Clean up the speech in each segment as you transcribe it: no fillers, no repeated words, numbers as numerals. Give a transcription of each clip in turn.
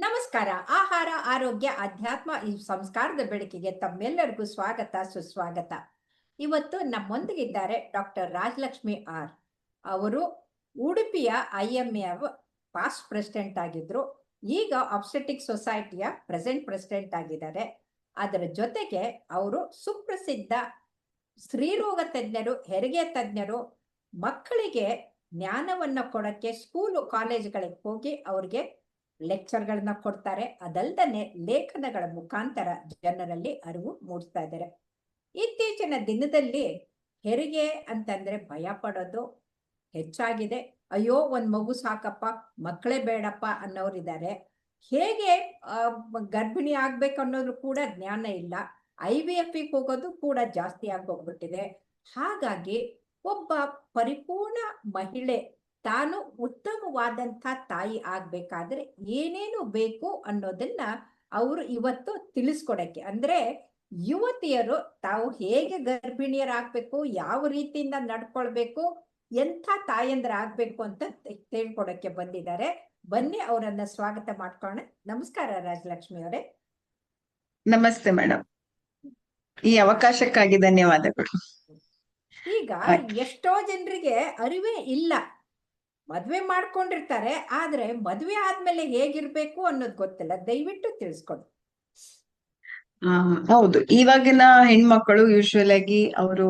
ನಮಸ್ಕಾರ. ಆಹಾರ, ಆರೋಗ್ಯ, ಅಧ್ಯಾತ್ಮ ಈ ಸಂಸ್ಕಾರದ ಬೆಳಕಿಗೆ ತಮ್ಮೆಲ್ಲರಿಗೂ ಸ್ವಾಗತ, ಸುಸ್ವಾಗತ. ಇವತ್ತು ನಮ್ಮೊಂದಿಗಿದ್ದಾರೆ ಡಾಕ್ಟರ್ ರಾಜಲಕ್ಷ್ಮಿ ಆರ್. ಅವರು ಉಡುಪಿಯ IMF ಪಾಸ್ಟ್ ಪ್ರೆಸಿಡೆಂಟ್ ಆಗಿದ್ರು. ಈಗ ಆಬ್ಸ್ಟೆಟಿಕ್ ಸೊಸೈಟಿಯ ಪ್ರೆಸೆಂಟ್ ಪ್ರೆಸಿಡೆಂಟ್ ಆಗಿದ್ದಾರೆ. ಅದರ ಜೊತೆಗೆ ಅವರು ಸುಪ್ರಸಿದ್ಧ ಸ್ತ್ರೀರೋಗ ತಜ್ಞರು, ಹೆರಿಗೆ ತಜ್ಞರು. ಮಕ್ಕಳಿಗೆ ಜ್ಞಾನವನ್ನ ಕೊಡಕ್ಕೆ ಸ್ಕೂಲು ಕಾಲೇಜುಗಳಿಗೆ ಹೋಗಿ ಅವ್ರಿಗೆ ಲೆಕ್ಚರ್ಗಳನ್ನ ಕೊಡ್ತಾರೆ. ಅದಲ್ದನೆ ಲೇಖನಗಳ ಮುಖಾಂತರ ಜನರಲ್ಲಿ ಅರಿವು ಮೂಡಿಸ್ತಾ ಇದ್ದಾರೆ. ಇತ್ತೀಚಿನ ದಿನದಲ್ಲಿ ಹೆರಿಗೆ ಅಂತಂದ್ರೆ ಭಯ ಪಡೋದು ಹೆಚ್ಚಾಗಿದೆ. ಅಯ್ಯೋ ಒಂದ್ ಮಗು ಸಾಕಪ್ಪ, ಮಕ್ಕಳೇ ಬೇಡಪ್ಪ ಅನ್ನೋರಿದ್ದಾರೆ. ಹೇಗೆ ಗರ್ಭಿಣಿ ಆಗ್ಬೇಕು ಅನ್ನೋದು ಕೂಡ ಜ್ಞಾನ ಇಲ್ಲ. IVF ಹೋಗೋದು ಕೂಡ ಜಾಸ್ತಿ ಆಗೋಗ್ಬಿಟ್ಟಿದೆ. ಹಾಗಾಗಿ ಒಬ್ಬ ಪರಿಪೂರ್ಣ ಮಹಿಳೆ ತಾನು ಉತ್ತಮವಾದಂಥ ತಾಯಿ ಆಗ್ಬೇಕಾದ್ರೆ ಏನೇನು ಬೇಕು ಅನ್ನೋದನ್ನ ಅವರು ಇವತ್ತು ತಿಳಿಸ್ಕೊಡಕ್ಕೆ, ಅಂದ್ರೆ ಯುವತಿಯರು ತಾವು ಹೇಗೆ ಗರ್ಭಿಣಿಯರಾಗ್ಬೇಕು, ಯಾವ ರೀತಿಯಿಂದ ನಡ್ಕೊಳ್ಬೇಕು, ಎಂಥ ತಾಯಂದ್ರ ಆಗ್ಬೇಕು ಅಂತ ತಿಳ್ಕೊಡಕ್ಕೆ ಬಂದಿದ್ದಾರೆ. ಬನ್ನಿ ಅವರನ್ನ ಸ್ವಾಗತ ಮಾಡ್ಕೊಳ್ಳೋಣ. ನಮಸ್ಕಾರ ರಾಜಲಕ್ಷ್ಮಿ ಅವರೇ. ನಮಸ್ತೆ ಮೇಡಮ್, ಈ ಅವಕಾಶಕ್ಕಾಗಿ ಧನ್ಯವಾದಗಳು. ಈಗ ಎಷ್ಟೋ ಜನರಿಗೆ ಅರಿವೇ ಇಲ್ಲ. ಮದ್ವೆ ಮಾಡ್ಕೊಂಡಿರ್ತಾರೆ, ಆದ್ರೆ ಮದ್ವೆ ಆದ್ಮೇಲೆ ಹೇಗಿರ್ಬೇಕು ಅನ್ನೋದು ಗೊತ್ತಿಲ್ಲ. ದಯವಿಟ್ಟು ತಿಳಿಸ್ಕೊಡಿ. ಹೌದು, ಇವಾಗಿನ ಹೆಣ್ಮಕ್ಕಳು ಯೂಶುವಲ್ ಆಗಿ ಅವರು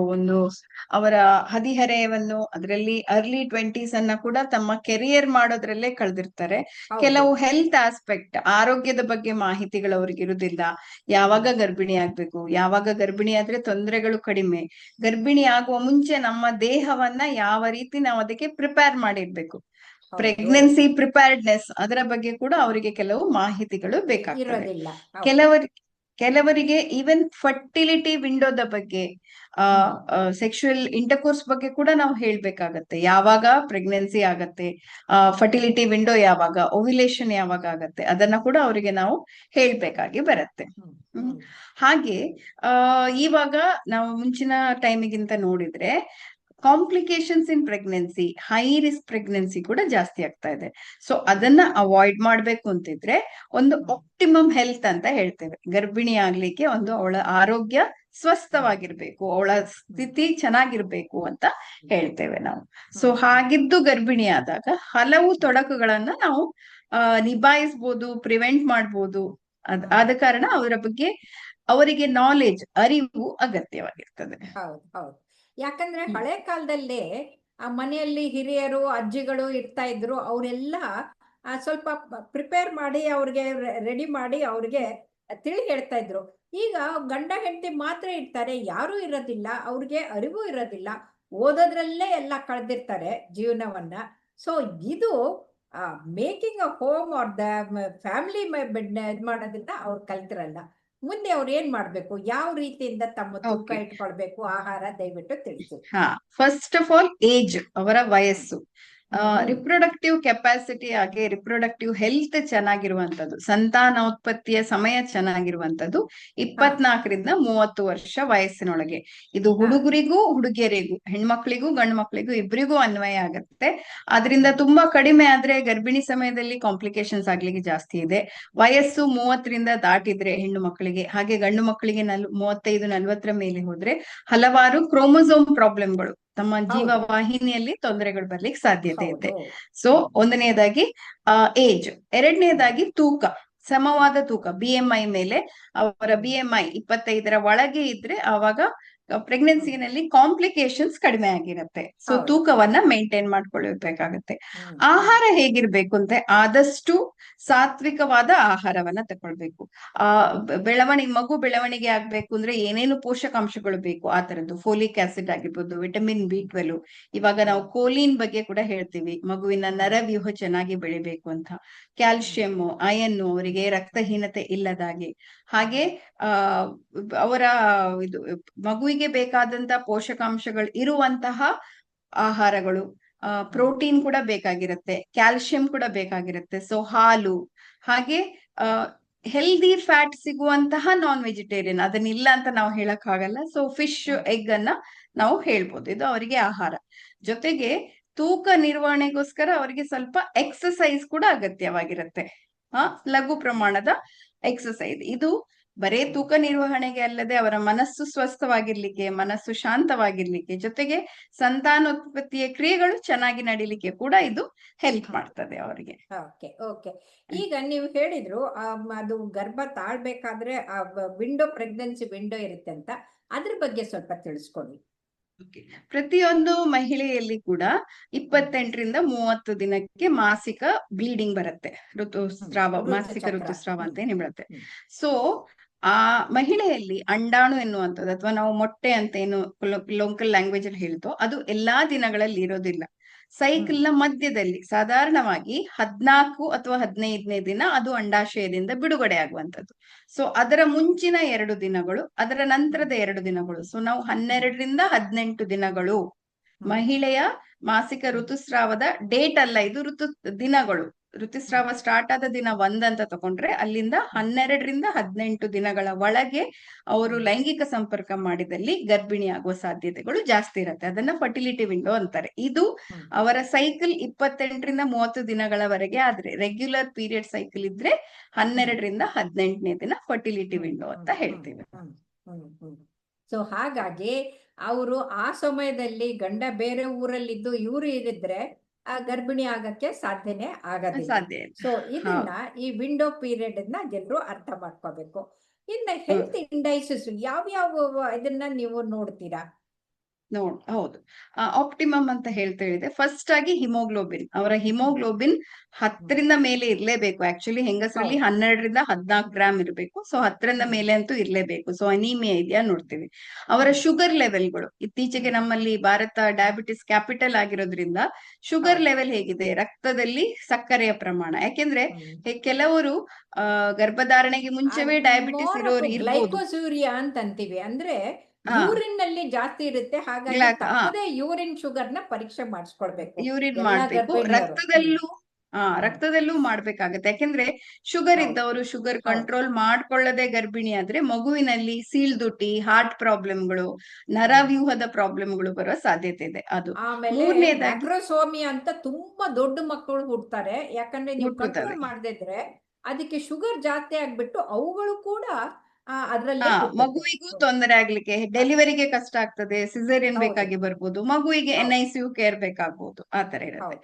ಅವರ ಹದಿಹರೆಯವನ್ನು, ಅದರಲ್ಲಿ ಅರ್ಲಿ 20s ಅನ್ನ ಕೂಡ ತಮ್ಮ ಕೆರಿಯರ್ ಮಾಡೋದ್ರಲ್ಲೇ ಕಳೆದಿರ್ತಾರೆ. ಕೆಲವು ಹೆಲ್ತ್ ಆಸ್ಪೆಕ್ಟ್, ಆರೋಗ್ಯದ ಬಗ್ಗೆ ಮಾಹಿತಿಗಳು ಅವ್ರಿಗೆ ಇರುವುದಿಲ್ಲ. ಯಾವಾಗ ಗರ್ಭಿಣಿ ಆಗ್ಬೇಕು, ಯಾವಾಗ ಗರ್ಭಿಣಿ ಆದ್ರೆ ತೊಂದರೆಗಳು ಕಡಿಮೆ, ಗರ್ಭಿಣಿ ಆಗುವ ಮುಂಚೆ ನಮ್ಮ ದೇಹವನ್ನ ಯಾವ ರೀತಿ ನಾವು ಅದಕ್ಕೆ ಪ್ರಿಪೇರ್ ಮಾಡಿರ್ಬೇಕು, ಪ್ರೆಗ್ನೆನ್ಸಿ ಪ್ರಿಪೇರ್ಡ್ನೆಸ್, ಅದರ ಬಗ್ಗೆ ಕೂಡ ಅವರಿಗೆ ಕೆಲವು ಮಾಹಿತಿಗಳು ಬೇಕಾಗ್ತದೆ. ಕೆಲವರಿಗೆ ಈವನ್ ಫರ್ಟಿಲಿಟಿ ವಿಂಡೋದ ಬಗ್ಗೆ, ಸೆಕ್ಷುಯಲ್ ಇಂಟರ್ಕೋರ್ಸ್ ಬಗ್ಗೆ ಕೂಡ ನಾವು ಹೇಳ್ಬೇಕಾಗತ್ತೆ. ಯಾವಾಗ ಪ್ರೆಗ್ನೆನ್ಸಿ ಆಗತ್ತೆ, ಫರ್ಟಿಲಿಟಿ ವಿಂಡೋ ಯಾವಾಗ, ಓವ್ಯುಲೇಷನ್ ಯಾವಾಗ ಆಗತ್ತೆ, ಅದನ್ನ ಕೂಡ ಅವರಿಗೆ ನಾವು ಹೇಳ್ಬೇಕಾಗಿ ಬರುತ್ತೆ. ಹಾಗೆ ಇವಾಗ ನಾವು ಮುಂಚಿನ ಟೈಮಿಗಿಂತ ನೋಡಿದ್ರೆ ಕಾಂಪ್ಲಿಕೇಶನ್ಸ್ ಇನ್ ಪ್ರೆಗ್ನೆನ್ಸಿ, ಹೈ ರಿಸ್ಕ್ ಪ್ರೆಗ್ನೆನ್ಸಿ ಕೂಡ ಜಾಸ್ತಿ ಆಗ್ತಾ ಇದೆ. ಸೊ ಅದನ್ನ ಅವಾಯ್ಡ್ ಮಾಡ್ಬೇಕು ಅಂತಿದ್ರೆ ಒಂದು ಆಪ್ಟಿಮಮ್ ಹೆಲ್ತ್ ಅಂತ ಹೇಳ್ತೇವೆ. ಗರ್ಭಿಣಿ ಆಗ್ಲಿಕ್ಕೆ ಅವಳ ಆರೋಗ್ಯ ಸ್ವಸ್ಥವಾಗಿರ್ಬೇಕು, ಅವಳ ಸ್ಥಿತಿ ಚೆನ್ನಾಗಿರ್ಬೇಕು ಅಂತ ಹೇಳ್ತೇವೆ ನಾವು. ಸೊ ಹಾಗಿದ್ದು ಗರ್ಭಿಣಿ ಆದಾಗ ಹಲವು ತೊಡಕುಗಳನ್ನ ನಾವು ನಿಭಾಯಿಸ್ಬೋದು, ಪ್ರಿವೆಂಟ್ ಮಾಡ್ಬೋದು. ಆದ ಕಾರಣ ಅವರ ಬಗ್ಗೆ ಅವರಿಗೆ ನಾಲೆಜ್, ಅರಿವು ಅಗತ್ಯವಾಗಿರ್ತದೆ. ಯಾಕಂದ್ರೆ ಹಳೆ ಕಾಲದಲ್ಲಿ ಆ ಮನೆಯಲ್ಲಿ ಹಿರಿಯರು, ಅಜ್ಜಿಗಳು ಇರ್ತಾ ಇದ್ರು. ಅವರೆಲ್ಲ ಸ್ವಲ್ಪ ಪ್ರಿಪೇರ್ ಮಾಡಿ ಅವ್ರಿಗೆ ರೆಡಿ ಮಾಡಿ ಅವ್ರಿಗೆ ತಿಳಿ ಹೇಳ್ತಾ ಇದ್ರು. ಈಗ ಗಂಡ ಹೆಂಡತಿ ಮಾತ್ರ ಇರ್ತಾರೆ, ಯಾರು ಇರೋದಿಲ್ಲ, ಅವ್ರಿಗೆ ಅರಿವು ಇರೋದಿಲ್ಲ, ಓದೋದ್ರಲ್ಲೇ ಎಲ್ಲ ಕಳೆದಿರ್ತಾರೆ ಜೀವನವನ್ನ. ಸೊ ಇದು making a home are the family ಮಾಡೋದನ್ನ ಅವ್ರು ಕಲ್ತಿರಲ್ಲ. ಮುಂದೆ ಅವ್ರು ಏನ್ ಮಾಡ್ಬೇಕು, ಯಾವ ರೀತಿಯಿಂದ ತಮ್ಮ ತೂಕ ಇಟ್ಕೊಳ್ಬೇಕು, ಆಹಾರ, ದಯವಿಟ್ಟು ತಿಳಿಸಿ. ಫಸ್ಟ್ ಆಫ್ ಆಲ್ ಏಜ್, ಅವರ ವಯಸ್ಸು, ರಿಪ್ರೊಡಕ್ಟಿವ್ ಕೆಪಾಸಿಟಿ, ಹಾಗೆ ರಿಪ್ರೊಡಕ್ಟಿವ್ ಹೆಲ್ತ್ ಚೆನ್ನಾಗಿರುವಂತದ್ದು, ಸಂತಾನೋತ್ಪತ್ತಿಯ ಸಮಯ ಚೆನ್ನಾಗಿರುವಂತದ್ದು 24ರಿಂದ 30 ವರ್ಷ ವಯಸ್ಸಿನೊಳಗೆ. ಇದು ಹುಡುಗರಿಗೂ ಹುಡುಗಿಯರಿಗೂ, ಹೆಣ್ಮಕ್ಳಿಗೂ ಗಂಡು ಮಕ್ಳಿಗೂ ಇಬ್ಬರಿಗೂ ಅನ್ವಯ ಆಗತ್ತೆ. ಅದರಿಂದ ತುಂಬಾ ಕಡಿಮೆ ಆದ್ರೆ ಗರ್ಭಿಣಿ ಸಮಯದಲ್ಲಿ ಕಾಂಪ್ಲಿಕೇಶನ್ಸ್ ಆಗ್ಲಿಕ್ಕೆ ಜಾಸ್ತಿ ಇದೆ. ವಯಸ್ಸು 30ರಿಂದ ದಾಟಿದ್ರೆ ಹೆಣ್ಣು ಮಕ್ಕಳಿಗೆ, ಹಾಗೆ ಗಂಡು ಮಕ್ಕಳಿಗೆ 35-40 ಮೇಲೆ ಹೋದ್ರೆ ಹಲವಾರು ಕ್ರೋಮೋಸೋಮ್ ಪ್ರಾಬ್ಲಮ್ಗಳು, ತಮ್ಮ ಜೀವ ವಾಹಿನಿಯಲ್ಲಿ ತೊಂದರೆಗಳು ಬರ್ಲಿಕ್ಕೆ ಸಾಧ್ಯತೆ ಇದೆ. ಸೊ ಒಂದನೇದಾಗಿ ಏಜ್, ಎರಡನೇದಾಗಿ ತೂಕ, ಸಮವಾದ ತೂಕ, BMI ಮೇಲೆ ಅವರ BMI 25ರ ಒಳಗೆ ಇದ್ರೆ ಆವಾಗ ಪ್ರೆಗ್ನೆನ್ಸಿನಲ್ಲಿ ಕಾಂಪ್ಲಿಕೇಶನ್ಸ್ ಕಡಿಮೆ ಆಗಿರುತ್ತೆ. ಸೊ ತೂಕವನ್ನ ಮೇಂಟೈನ್ ಮಾಡ್ಕೊಳ್ಬೇಕಾಗತ್ತೆ. ಆಹಾರ ಹೇಗಿರ್ಬೇಕು ಅಂದ್ರೆ ಆದಷ್ಟು ಸಾತ್ವಿಕವಾದ ಆಹಾರವನ್ನ ತಕೊಳ್ಬೇಕು. ಮಗು ಬೆಳವಣಿಗೆ ಆಗ್ಬೇಕು ಅಂದ್ರೆ ಏನೇನು ಪೋಷಕಾಂಶಗಳು ಬೇಕು ಆ ತರದ್ದು, ಫೋಲಿಕ್ ಆಸಿಡ್ ಆಗಿರ್ಬೋದು, ವಿಟಮಿನ್ B12, ಇವಾಗ ನಾವು ಕೋಲಿನ್ ಬಗ್ಗೆ ಕೂಡ ಹೇಳ್ತೀವಿ, ಮಗುವಿನ ನರವ್ಯೂಹ ಚೆನ್ನಾಗಿ ಬೆಳಿಬೇಕು ಅಂತ, ಕ್ಯಾಲ್ಸಿಯಂ, ಐರನ್, ಅವರಿಗೆ ರಕ್ತಹೀನತೆ ಇಲ್ಲದಾಗೆ, ಹಾಗೆ ಅವರ ಮಗುವಿಗೆ ಬೇಕಾದಂತ ಪೋಷಕಾಂಶಗಳು ಇರುವಂತಹ ಆಹಾರಗಳು, ಪ್ರೋಟೀನ್ ಕೂಡ ಬೇಕಾಗಿರುತ್ತೆ, ಕ್ಯಾಲ್ಸಿಯಂ ಕೂಡ ಬೇಕಾಗಿರುತ್ತೆ. ಸೊ ಹಾಲು, ಹಾಗೆ ಹೆಲ್ದಿ ಫ್ಯಾಟ್ ಸಿಗುವಂತಹ ನಾನ್ ವೆಜಿಟೇರಿಯನ್, ಅದನ್ನಿಲ್ಲ ಅಂತ ನಾವು ಹೇಳಕ್ ಆಗಲ್ಲ. ಸೊ ಫಿಶ್, ಎಗ್ ಅನ್ನ ನಾವು ಹೇಳ್ಬೋದು, ಇದು ಅವರಿಗೆ ಆಹಾರ. ಜೊತೆಗೆ ತೂಕ ನಿರ್ವಹಣೆಗೋಸ್ಕರ ಅವರಿಗೆ ಸ್ವಲ್ಪ ಎಕ್ಸಸೈಸ್ ಕೂಡ ಅಗತ್ಯವಾಗಿರುತ್ತೆ. ಲಘು ಪ್ರಮಾಣದ ಎಕ್ಸಸೈಸ್. ಇದು ಬರೇ ತೂಕ ನಿರ್ವಹಣೆಗೆ ಅಲ್ಲದೆ ಅವರ ಮನಸ್ಸು ಸ್ವಸ್ಥವಾಗಿರ್ಲಿಕ್ಕೆ, ಮನಸ್ಸು ಶಾಂತವಾಗಿರ್ಲಿಕ್ಕೆ, ಜೊತೆಗೆ ಸಂತಾನೋತ್ಪತ್ತಿಯ ಕ್ರಿಯೆಗಳು ಚೆನ್ನಾಗಿ ನಡೀಲಿಕ್ಕೆ ಕೂಡ ಇದು ಹೆಲ್ಪ್ ಮಾಡ್ತದೆ ಅವರಿಗೆ. Okay okay. ಈಗ ನೀವು ಹೇಳಿದ್ರು ಅದು ಗರ್ಭ ತಾಳ್ಬೇಕಾದ್ರೆ ವಿಂಡೋ, ಪ್ರೆಗ್ನೆನ್ಸಿ ವಿಂಡೋ ಇರುತ್ತೆ ಅಂತ, ಅದ್ರ ಬಗ್ಗೆ ಸ್ವಲ್ಪ ತಿಳಿಸ್ಕೊಡಿ. ಪ್ರತಿಯೊಂದು ಮಹಿಳೆಯಲ್ಲಿ ಕೂಡ 28ರಿಂದ 30 ದಿನಕ್ಕೆ ಮಾಸಿಕ ಬ್ಲೀಡಿಂಗ್ ಬರುತ್ತೆ, ಋತುಸ್ರಾವ, ಮಾಸಿಕ ಋತುಸ್ರಾವ ಅಂತ ಏನ್ ಬರುತ್ತೆ. ಸೊ ಆ ಮಹಿಳೆಯಲ್ಲಿ ಅಂಡಾಣು ಎನ್ನುವಂಥದ್ದು, ಅಥವಾ ನಾವು ಮೊಟ್ಟೆ ಅಂತ ಏನು ಲೋಕಲ್ ಲ್ಯಾಂಗ್ವೇಜ್ ಅಲ್ಲಿ ಹೇಳ್ತೋ, ಅದು ಎಲ್ಲಾ ದಿನಗಳಲ್ಲಿ ಇರೋದಿಲ್ಲ. ಸೈಕಲ್ ನ ಮಧ್ಯದಲ್ಲಿ ಸಾಧಾರಣವಾಗಿ 14 ಅಥವಾ 15ನೇ ದಿನ ಅದು ಅಂಡಾಶಯದಿಂದ ಬಿಡುಗಡೆ ಆಗುವಂತದ್ದು. ಸೊ ಅದರ ಮುಂಚಿನ 2 ದಿನಗಳು, ಅದರ ನಂತರದ 2 ದಿನಗಳು, ಸೊ ನಾವು 12ರಿಂದ 18 ದಿನಗಳು ಮಹಿಳೆಯ ಮಾಸಿಕ ಋತುಸ್ರಾವದ ಡೇಟ್ ಅಲ್ಲ, ಇದು ದಿನಗಳು. ಋತುಸ್ರಾವ ಸ್ಟಾರ್ಟ್ ಆದ ದಿನ 1 ಅಂತ ತಗೊಂಡ್ರೆ ಅಲ್ಲಿಂದ 12ರಿಂದ 18 ದಿನಗಳ ಒಳಗೆ ಅವರು ಲೈಂಗಿಕ ಸಂಪರ್ಕ ಮಾಡಿದಲ್ಲಿ ಗರ್ಭಿಣಿ ಆಗುವ ಸಾಧ್ಯತೆಗಳು ಜಾಸ್ತಿ ಇರುತ್ತೆ. ಅದನ್ನ ಫರ್ಟಿಲಿಟಿ ವಿಂಡೋ ಅಂತಾರೆ. ಇದು ಅವರ ಸೈಕಲ್ 28ರಿಂದ 30 ದಿನಗಳವರೆಗೆ ಆದ್ರೆ, ರೆಗ್ಯುಲರ್ ಪೀರಿಯಡ್ ಸೈಕಲ್ ಇದ್ರೆ 12ರಿಂದ 18ನೇ ದಿನ ಫರ್ಟಿಲಿಟಿ ವಿಂಡೋ ಅಂತ ಹೇಳ್ತೀವಿ. ಸೊ ಹಾಗಾಗಿ ಅವರು ಆ ಸಮಯದಲ್ಲಿ ಗಂಡ ಬೇರೆ ಊರಲ್ಲಿದ್ದು ಇವರು ಇರಿದ್ರೆ ಗರ್ಭಿಣಿ ಆಗಕ್ಕೆ ಸಾಧ್ಯನೇ ಆಗೋದಿಲ್ಲ. ಸೊ ಇದನ್ನ ಈ ವಿಂಡೋ ಪೀರಿಯಡ್ ಅನ್ನ ಜನರು ಅರ್ಥ ಮಾಡ್ಕೋಬೇಕು. ಇನ್ನು ಹೆಲ್ತ್ ಇಂಡೈಸಸ್ ಯಾವ್ಯಾವ ಇದನ್ನ ನೀವು ನೋಡ್ತೀರಾ? ಹೌದು, ಆಪ್ಟಿಮಮ್ ಅಂತ ಹೇಳ್ತಾ ಹೇಳಿದೆ. ಫಸ್ಟ್ ಆಗಿ ಹಿಮೋಗ್ಲೋಬಿನ್, ಅವರ ಹಿಮೋಗ್ಲೋಬಿನ್ 10ರಿಂದ ಮೇಲೆ ಇರ್ಲೇಬೇಕು. ಆಕ್ಚುಲಿ ಹೆಂಗಸರಲ್ಲಿ 12ರಿಂದ 14 ಗ್ರಾಮ್ ಇರಬೇಕು. ಸೊ 10ರಿಂದ ಮೇಲೆ ಅಂತೂ ಇರ್ಲೇಬೇಕು. ಸೊ ಅನಿಮಿಯಾ ಇದೆಯಾ ನೋಡ್ತೀವಿ. ಅವರ ಶುಗರ್ ಲೆವೆಲ್ಗಳು, ಇತ್ತೀಚೆಗೆ ನಮ್ಮಲ್ಲಿ ಭಾರತ ಡಯಾಬಿಟಿಸ್ ಕ್ಯಾಪಿಟಲ್ ಆಗಿರೋದ್ರಿಂದ ಶುಗರ್ ಲೆವೆಲ್ ಹೇಗಿದೆ, ರಕ್ತದಲ್ಲಿ ಸಕ್ಕರೆಯ ಪ್ರಮಾಣ. ಯಾಕೆಂದ್ರೆ ಕೆಲವರು ಗರ್ಭಧಾರಣೆಗೆ ಮುಂಚೆವೇ ಡಯಾಬಿಟಿಸ್ ಇರೋರು ಇರ್ಬೋದು. ಗ್ಲೈಕೋಸೂರಿಯಾ ಅಂತ ಅಂತೀವಿ, ಅಂದ್ರೆ ಯೂರಿನ್ ನಲ್ಲಿ ಜಾಸ್ತಿ ಇರುತ್ತೆ. ಹಾಗಾಗಿ ತಪ್ಪದೇ ಯೂರಿನ್ ಶುಗರ್ ನ ಪರೀಕ್ಷೆ ಮಾಡಿಸ್ಕೊಳ್ಬೇಕು. ಯೂರಿನ್ ಮಾಡ್ಬೇಕು, ರಕ್ತದಲ್ಲೂ ಮಾಡ್ಬೇಕಾಗತ್ತೆ. ಯಾಕೆಂದ್ರೆ ಶುಗರ್ ಇದ್ದವರು ಶುಗರ್ ಕಂಟ್ರೋಲ್ ಮಾಡ್ಕೊಳ್ಳದೆ ಗರ್ಭಿಣಿ ಆದ್ರೆ ಮಗುವಿನಲ್ಲಿ ಸೀಳ್ದುಟಿ, ಹಾರ್ಟ್ ಪ್ರಾಬ್ಲಮ್ಗಳು, ನರವ್ಯೂಹದ ಪ್ರಾಬ್ಲಮ್ಗಳು ಬರೋ ಸಾಧ್ಯತೆ ಇದೆ. ಅದು ಆಮೇಲೆ ಮ್ಯಾಕ್ರೋಸೋಮಿಯಾ ಅಂತ ತುಂಬಾ ದೊಡ್ಡ ಮಕ್ಕಳು ಹುಡ್ತಾರೆ. ಯಾಕಂದ್ರೆ ನೀವು ಕಂಟ್ರೋಲ್ ಮಾಡದಿದ್ರೆ ಅದಕ್ಕೆ ಶುಗರ್ ಜಾಸ್ತಿ ಆಗ್ಬಿಟ್ಟು ಅವುಗಳು ಕೂಡ ಅದ್ರಲ್ಲಿ ಮಗುವಿಗೂ ತೊಂದರೆ ಆಗ್ಲಿಕ್ಕೆ, ಡೆಲಿವರಿಗೆ ಕಷ್ಟ ಆಗ್ತದೆ, ಸಿಸೇರಿಯನ್ ಬೇಕಾಗಿ ಬರ್ಬೋದು, ಮಗುವಿಗೆ NICU ಕೇರ್ ಬೇಕಾಗ್ಬೋದು, ಆತರ ಇರುತ್ತೆ.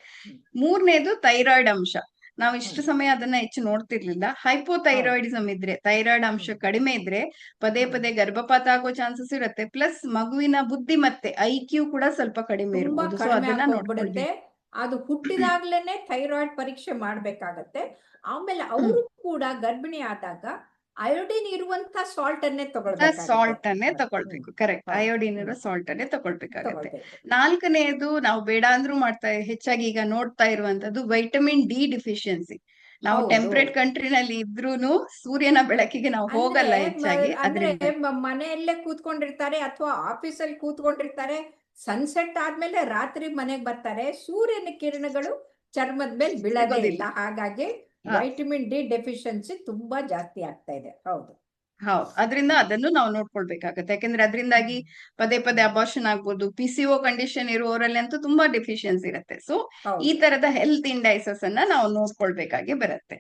3ನೇದು ಥೈರಾಯ್ಡ್ ಅಂಶ. ನಾವು ಇಷ್ಟು ಸಮಯ ಅದನ್ನ ಹೆಚ್ಚು ನೋಡ್ತಿರ್ಲಿಲ್ಲ. ಹೈಪೋಥೈರಾಯ್ಡಿಸಮ್ ಇದ್ರೆ, ಥೈರಾಯ್ಡ್ ಅಂಶ ಕಡಿಮೆ ಇದ್ರೆ ಪದೇ ಪದೇ ಗರ್ಭಪಾತ ಆಗೋ ಚಾನ್ಸಸ್ ಇರುತ್ತೆ. ಪ್ಲಸ್ ಮಗುವಿನ ಬುದ್ಧಿಮತ್ತೆ IQ ಕೂಡ ಸ್ವಲ್ಪ ಕಡಿಮೆ ಇರ್ಬೋದು. ಸೊ ಅದನ್ನ ನೋಡ್ಬಿಡುತ್ತೆ. ಅದು ಹುಟ್ಟಿದಾಗ್ಲೇನೆ ಥೈರಾಯ್ಡ್ ಪರೀಕ್ಷೆ ಮಾಡ್ಬೇಕಾಗತ್ತೆ. ಆಮೇಲೆ ಅವರು ಕೂಡ ಗರ್ಭಿಣಿ ಆದಾಗ ಅಯೋಡಿನ್ ಇರುವಂತ ಸಾಲ್ಟ್ ಅನ್ನೇ ತಗೊಳ್ಬೇಕು. ಕರೆಕ್ಟ್, ಅಯೋಡಿನ್ ಇರೋ ಸಾಲ್ಟ್ ಅನ್ನೇ ತಗೊಳ್ಬೇಕಾಗತ್ತೆ. 4ನೇದು ನಾವು ಬೇಡ ಅಂದ್ರೂ ಹೆಚ್ಚಾಗಿ ಈಗ ನೋಡ್ತಾ ಇರುವಂತದ್ದು ವೈಟಮಿನ್ ಡಿ ಡಿಫಿಷಿಯನ್ಸಿ. ನಾವು ಟೆಂಪರೇಟ್ ಕಂಟ್ರಿನಲ್ಲಿ ಇದ್ರೂನು ಸೂರ್ಯನ ಬೆಳಕಿಗೆ ನಾವು ಹೋಗಲ್ಲ ಹೆಚ್ಚಾಗಿ. ಮನೆಯಲ್ಲೇ ಕೂತ್ಕೊಂಡಿರ್ತಾರೆ ಅಥವಾ ಆಫೀಸಲ್ಲಿ ಕೂತ್ಕೊಂಡಿರ್ತಾರೆ. ಸನ್ಸೆಟ್ ಆದ್ಮೇಲೆ ರಾತ್ರಿ ಮನೆಗೆ ಬರ್ತಾರೆ. ಸೂರ್ಯನ ಕಿರಣಗಳು ಚರ್ಮದ ಮೇಲೆ ಬೀಳೋದೇ ಇಲ್ಲ. ಹಾಗಾಗಿ ವೈಟಮಿನ್ ಡಿ ಡೆಫಿಷಿಯನ್ಸಿ ತುಂಬಾ ಜಾಸ್ತಿ ಆಗ್ತಾ ಇದೆ. ಹೌದು, ಅದರಿಂದ ಅದನ್ನು ನಾವು ನೋಡ್ಕೊಳ್ಬೇಕಾಗತ್ತೆ. ಯಾಕಂದ್ರೆ ಅದರಿಂದಾಗಿ ಪದೇ ಪದೇ ಅಬಾರ್ಷನ್ ಆಗ್ಬೋದು. PCO ಕಂಡೀಷನ್ ಇರುವವರಲ್ಲಿ ಅಂತೂ ತುಂಬಾ ಡೆಫಿಷಿಯನ್ಸಿ ಇರುತ್ತೆ. ಸೊ ಈ ತರದ ಹೆಲ್ತ್ ಇಂಡೈಸಸ್ ಅನ್ನ ನಾವು ನೋಡ್ಕೊಳ್ಬೇಕಾಗಿ ಬರುತ್ತೆ.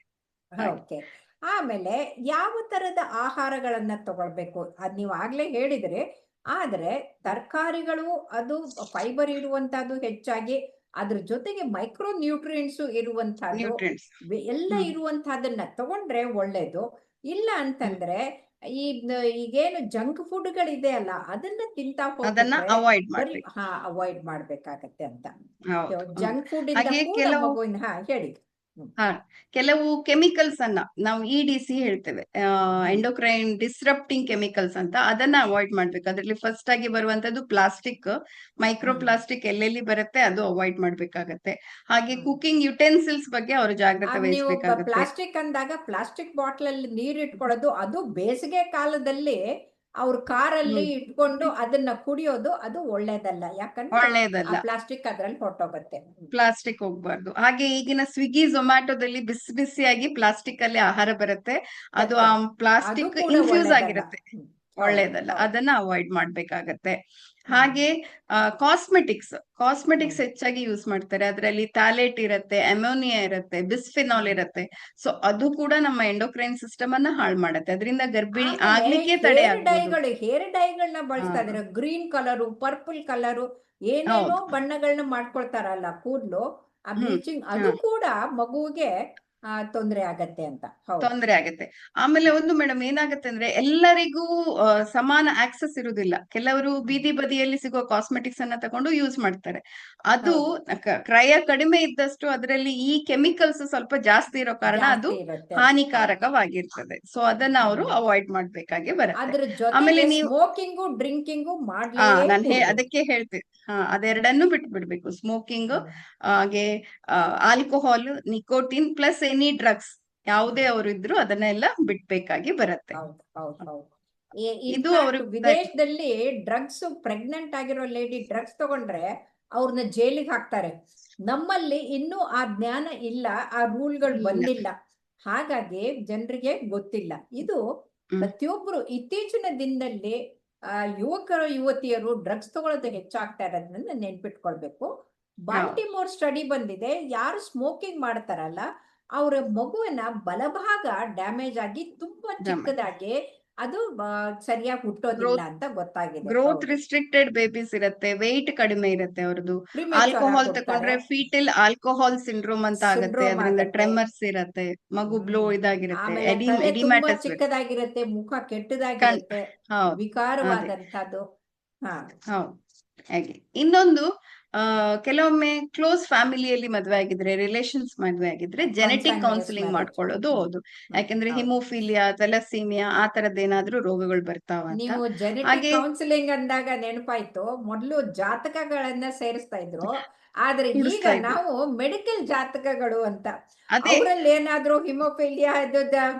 ಆಮೇಲೆ ಯಾವ ತರದ ಆಹಾರಗಳನ್ನ ತಗೊಳ್ಬೇಕು ಅದ್ ನೀವು ಆಗ್ಲೇ ಹೇಳಿದ್ರೆ, ಆದ್ರೆ ತರಕಾರಿಗಳು ಅದು ಫೈಬರ್ ಇರುವಂತಹದ್ದು ಹೆಚ್ಚಾಗಿ, ಅದ್ರ ಜೊತೆಗೆ ಮೈಕ್ರೋ ನ್ಯೂಟ್ರಿಯೆಂಟ್ಸ್ ಇರುವಂತಹದ್ದು ಎಲ್ಲ ಇರುವಂತಹದನ್ನ ತಗೊಂಡ್ರೆ ಒಳ್ಳೇದು. ಇಲ್ಲ ಅಂತಂದ್ರೆ ಈಗೇನು ಜಂಕ್ ಫುಡ್ ಗಳಿದೆ ಅಲ್ಲ, ಅದನ್ನ ತಿಂತಾ ಹೋದ್ರೆ ಅವಾಯ್ಡ್ ಮಾಡ್ಬೇಕಾಗತ್ತೆ ಅಂತ. ಜಂಕ್ ಫುಡ್ ಇಂದ ಹೇಳಿ. ಕೆಲವು ಕೆಮಿಕಲ್ಸ್ ಅನ್ನ ನಾವು EDC ಹೇಳ್ತೇವೆ, ಎಂಡೋಕ್ರೈನ್ ಡಿಸ್ರಪ್ಟಿಂಗ್ ಕೆಮಿಕಲ್ಸ್ ಅಂತ, ಅದನ್ನ ಅವಾಯ್ಡ್ ಮಾಡ್ಬೇಕು. ಅದ್ರಲ್ಲಿ ಫಸ್ಟ್ ಆಗಿ ಬರುವಂತದ್ದು ಪ್ಲಾಸ್ಟಿಕ್, ಮೈಕ್ರೋ ಪ್ಲಾಸ್ಟಿಕ್ ಎಲ್ಲೆಲ್ಲಿ ಬರುತ್ತೆ ಅದು ಅವಾಯ್ಡ್ ಮಾಡ್ಬೇಕಾಗತ್ತೆ. ಹಾಗೆ ಕುಕಿಂಗ್ ಯುಟೆನ್ಸಿಲ್ಸ್ ಬಗ್ಗೆ ಅವರು ಜಾಗ್ರತೆ ವಹಿಸಬೇಕಾಗುತ್ತೆ. ಪ್ಲಾಸ್ಟಿಕ್ ಅಂದಾಗ ಪ್ಲಾಸ್ಟಿಕ್ ಬಾಟ್ಲ್ ಅಲ್ಲಿ ನೀರ್ ಇಟ್ಕೊಳ್ಳೋದು, ಅದು ಬೇಸಿಗೆ ಕಾಲದಲ್ಲಿ ಅವ್ರ ಕಾರಲ್ಲಿ ಇಟ್ಕೊಂಡು ಅದನ್ನ ಕುಡಿಯೋದು, ಅದು ಒಳ್ಳೇದಲ್ಲ. ಯಾಕಂದ್ರೆ ಪ್ಲಾಸ್ಟಿಕ್ ಅದ್ರಲ್ಲಿ ಹೊರಟೋಗುತ್ತೆ. ಪ್ಲಾಸ್ಟಿಕ್ ಹೋಗ್ಬಾರ್ದು. ಹಾಗೆ ಈಗಿನ ಸ್ವಿಗ್ಗಿ ಝೊಮ್ಯಾಟೋದಲ್ಲಿ ಬಿಸಿ ಬಿಸಿಯಾಗಿ ಪ್ಲಾಸ್ಟಿಕ್ ಅಲ್ಲಿ ಆಹಾರ ಬರುತ್ತೆ, ಅದು ಪ್ಲಾಸ್ಟಿಕ್ ಇನ್ಫ್ಯೂಸ್ ಆಗಿರುತ್ತೆ, ಒಳ್ಳೇದಲ್ಲ. ಅದನ್ನ ಅವಾಯ್ಡ್ ಮಾಡ್ಬೇಕಾಗತ್ತೆ. ಹಾಗೆ ಕಾಸ್ಮೆಟಿಕ್ಸ್ ಹೆಚ್ಚಾಗಿ ಯೂಸ್ ಮಾಡ್ತಾರೆ. ಅದರಲ್ಲಿ ಥ್ಯಾಲೇಟ್ ಇರುತ್ತೆ, ಅಮೋನಿಯಾ ಇರುತ್ತೆ, ಬಿಸ್ಫಿನಾಲ್ ಇರುತ್ತೆ. ಸೊ ಅದು ಕೂಡ ನಮ್ಮ ಎಂಡೋಕ್ರೈನ್ ಸಿಸ್ಟಮ್ ಅನ್ನ ಹಾಳು ಮಾಡುತ್ತೆ. ಅದರಿಂದ ಗರ್ಭಿಣಿ ಆಗ್ಲಿಕ್ಕೆ ತಡೆ ಆಗ್ಬೋದು. ಹೇರ್ ಡೈಗಳನ್ನ ಬಳಸ್ತಾ ಇದಾರೆ, ಗ್ರೀನ್ ಕಲರು, ಪರ್ಪಲ್ ಕಲರು, ಏನೇನೋ ಹೌದು. ಬಣ್ಣಗಳನ್ನ ಮಾಡ್ಕೊಳ್ತಾರಲ್ಲ ಕೂದ್ಲು, ಆ ಹ್ಮ್. ಬ್ಲೀಚಿಂಗ್ ಅದು ಕೂಡ ಮಗುವಿಗೆ ತೊಂದರೆ ಆಗತ್ತೆ ಅಂತ. ಹೌದು, ತೊಂದರೆ ಆಗತ್ತೆ. ಆಮೇಲೆ ಒಂದು ಮೇಡಮ್ ಏನಾಗತ್ತೆ ಅಂದ್ರೆ ಎಲ್ಲರಿಗೂ ಸಮಾನ ಆಕ್ಸೆಸ್ ಇರುವುದಿಲ್ಲ. ಕೆಲವರು ಬೀದಿ ಬದಿಯಲ್ಲಿ ಸಿಗುವ ಕಾಸ್ಮೆಟಿಕ್ಸ್ ಅನ್ನ ತಗೊಂಡು ಯೂಸ್ ಮಾಡ್ತಾರೆ. ಅದು ಕ್ರಯ ಕಡಿಮೆ ಇದ್ದಷ್ಟು ಅದರಲ್ಲಿ ಈ ಕೆಮಿಕಲ್ಸ್ ಸ್ವಲ್ಪ ಜಾಸ್ತಿ ಇರೋ ಕಾರಣ ಅದು ಜಾಸ್ತಿ ಇರುತ್ತೆ. ಹಾನಿಕಾರಕವಾಗಿರ್ತದೆ. ಸೊ ಅದನ್ನ ಅವರು ಅವಾಯ್ಡ್ ಮಾಡ್ಬೇಕಾಗಿ ಬರುತ್ತೆ. ಅದ್ರ ಆಮೇಲೆ ಜೊತೆಗೆ ನೀವು ಸ್ಮೋಕಿಂಗು, ಡ್ರಿಂಕಿಂಗು ನಾನು ಅದಕ್ಕೆ ಹೇಳ್ತೀನಿ, ಅದೆರಡನ್ನು ಬಿಟ್ಬಿಡ್ಬೇಕು. ಸ್ಮೋಕಿಂಗ್, ಹಾಗೆ alcohol, nicotine plus any drugs ಯಾವುದೇ ಅವರು ಇದ್ರು ಅದನ್ನೆಲ್ಲ ಬಿಡ್ಬೇಕಾಗಿ ಬರುತ್ತೆ. ಹೌದು ಹೌದು ಹೌದು. ಇದು ಅವರು ವಿದೇಶದಲ್ಲಿ ಡ್ರಗ್ಸ್, ಪ್ರೆಗ್ನೆಂಟ್ ಆಗಿರೋ ಲೇಡಿ ಡ್ರಗ್ಸ್ ತಗೊಂಡ್ರೆ ಅವ್ರನ್ನ ಜೈಲಿಗೆ ಹಾಕ್ತಾರೆ. ನಮ್ಮಲ್ಲಿ ಇನ್ನೂ ಆ ಜ್ಞಾನ ಇಲ್ಲ, ಆ ರೂಲ್ಗಳು ಬಂದಿಲ್ಲ. ಹಾಗಾಗಿ ಜನರಿಗೆ ಗೊತ್ತಿಲ್ಲ. ಇದು ಪ್ರತಿಯೊಬ್ರು ಇತ್ತೀಚಿನ ದಿನದಲ್ಲಿ ಯುವಕರು ಯುವತಿಯರು ಡ್ರಗ್ಸ್ ತಗೊಳ್ಳೋದು ಹೆಚ್ಚಾಗ್ತಾ ಇರೋದ್ರಿಂದ ನೆನ್ಪಿಟ್ಕೊಳ್ಬೇಕು. ಬಾಲ್ಟಿಮೋರ್ ಸ್ಟಡಿ ಬಂದಿದೆ, ಯಾರು ಸ್ಮೋಕಿಂಗ್ ಮಾಡ್ತಾರಲ್ಲ ಅವ್ರ ಮಗುವಿನ ಬಲಭಾಗ ಡ್ಯಾಮೇಜ್ ಆಗಿ ತುಂಬಾ ಚಿಕ್ಕದಾಗಿ ಅದು ಸರಿಯಾಗಿ ಹುಟ್ಟೋದಿಲ್ಲ ಅಂತ ಗೊತ್ತಾಗಿದೆ. ಗ್ರೋತ್ ರಿಸ್ಟ್ರಿಕ್ಟೆಡ್ ಬೇಬೀಸ್ ಇರುತ್ತೆ, ವೆಯ್ಟ್ ಕಡಿಮೆ ಇರುತ್ತೆ ಅವ್ರದ್ದು. ಆಲ್ಕೋಹಾಲ್ ತಗೊಂಡ್ರೆ ಫೀಟಲ್ ಆಲ್ಕೋಹಾಲ್ ಸಿಂಡ್ರೋಮ್ ಅಂತ ಆಗುತ್ತೆ, ಅದರಿಂದ ಟ್ರೆಮರ್ಸ್ ಇರುತ್ತೆ, ಮಗು ಬ್ಲೋ ಇದಾಗಿರುತ್ತೆ, ಎಡಿಮ್ಯಾಟಸ್ ಚಿಕ್ಕದಾಗಿರುತ್ತೆ, ಮುಖ ಕೆಟ್ಟದಾಗಿರುತ್ತೆ, ವಿಕಾರವಾದಂತದ್ದು. ಹಾಗೆ ಇನ್ನೊಂದು ಕೆಲವೊಮ್ಮೆ ಕ್ಲೋಸ್ ಫ್ಯಾಮಿಲಿಯಲ್ಲಿ ಮದ್ವೆ ಆಗಿದ್ರೆ, ರಿಲೇಷನ್ಸ್ ಮದ್ವೆ ಆಗಿದ್ರೆ ಜೆನೆಟಿಕ್ ಕೌನ್ಸಿಲಿಂಗ್ ಮಾಡ್ಕೊಳ್ಳೋದು ಹೌದು. ಯಾಕಂದ್ರೆ ಹಿಮೋಫಿಲಿಯಾ, ಥೆಲಸೀಮಿಯಾ ಆ ತರದ್ ಏನಾದ್ರೂ ರೋಗಗಳು ಬರ್ತಾವ. ನೀವು ಜೆನೆಟಿಕ್ ಕೌನ್ಸಿಲಿಂಗ್ ಅಂದಾಗ ನೆನಪಾಯ್ತು, ಮೊದಲು ಜಾತಕಗಳನ್ನ ಸೇರಿಸ್ತಾ ಇದ್ರು, ಆದ್ರೆ ಈಗ ನಾವು ಮೆಡಿಕಲ್ ಜಾತಕಗಳು ಅಂತ, ಅವರಲ್ಲಿ ಏನಾದ್ರೂ ಹಿಮೋಫಿಲಿಯಾ,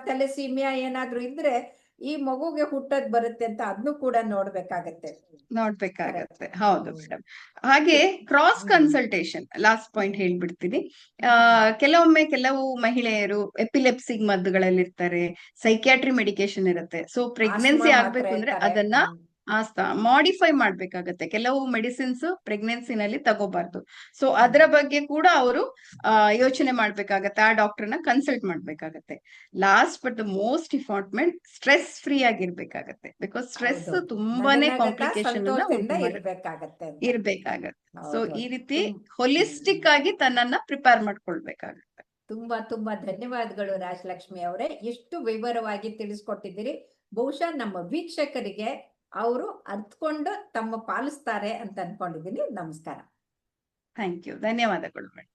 ಥೆಲಸೀಮಿಯಾ ಏನಾದ್ರೂ ಇದ್ರೆ ಈ ಮಗುಗೆ ಹುಟ್ಟೋದ್ ಬರುತ್ತೆ ಅಂತ ಅದನ್ನು ಕೂಡ ನೋಡ್ಬೇಕಾಗತ್ತೆ. ಹೌದು ಮೇಡಮ್. ಹಾಗೆ ಕ್ರಾಸ್ ಕನ್ಸಲ್ಟೇಷನ್, ಲಾಸ್ಟ್ ಪಾಯಿಂಟ್ ಹೇಳ್ಬಿಡ್ತೀನಿ. ಕೆಲವು ಮಹಿಳೆಯರು ಎಪಿಲೆಪ್ಸಿಗ್ ಮದ್ದುಗಳಲ್ಲಿ ಇರ್ತಾರೆ, ಸೈಕ್ಯಾಟ್ರಿ ಮೆಡಿಕೇಶನ್ ಇರುತ್ತೆ. ಸೊ ಪ್ರೆಗ್ನೆನ್ಸಿ ಆಗ್ಬೇಕು ಅಂದ್ರೆ ಅದನ್ನ ಮಾಡಿಫೈ ಮಾಡ್ಬೇಕಾಗತ್ತೆ. ಕೆಲವು ಮೆಡಿಸಿನ್ಸ್ ಪ್ರೆಗ್ನೆನ್ಸಿನಲ್ಲಿ ತಗೋಬಾರ್ದು. ಸೊ ಅದರ ಬಗ್ಗೆ ಕೂಡ ಅವರು ಯೋಚನೆ ಮಾಡ್ಬೇಕಾಗತ್ತೆ, ಆ ಡಾಕ್ಟರ್ನ ಕನ್ಸಲ್ಟ್ ಮಾಡ್ಬೇಕಾಗತ್ತೆ. Last but the most important, stress free ಆಗಿರ್ಬೇಕಾಗತ್ತೆ. ಬಿಕಾಸ್ ಸ್ಟ್ರೆಸ್ ತುಂಬಾನೇ ಕಾಂಪ್ಲಿಕೇಶನ್ ಇರ್ಬೇಕಾಗತ್ತೆ. ಸೊ ಈ ರೀತಿ ಹೋಲಿಸ್ಟಿಕ್ ಆಗಿ ತನ್ನನ್ನ ಪ್ರಿಪೇರ್ ಮಾಡ್ಕೊಳ್ಬೇಕಾಗತ್ತೆ. ತುಂಬಾ ತುಂಬಾ ಧನ್ಯವಾದಗಳು ರಾಜಲಕ್ಷ್ಮಿ ಅವರೇ, ಎಷ್ಟು ವಿವರವಾಗಿ ತಿಳಿಸ್ಕೊಟ್ಟಿದ್ದೀರಿ. ಬಹುಶಃ ನಮ್ಮ ವೀಕ್ಷಕರಿಗೆ ಅವರು ಅರ್ಥಕೊಂಡು ತಮ್ಮ ಪಾಲಿಸ್ತಾರೆ ಅಂತ ಅನ್ಕೊಂಡಿದ್ದೀನಿ. ನಮಸ್ಕಾರ. ಥ್ಯಾಂಕ್ ಯು, ಧನ್ಯವಾದಗಳು ಮೇಡಮ್.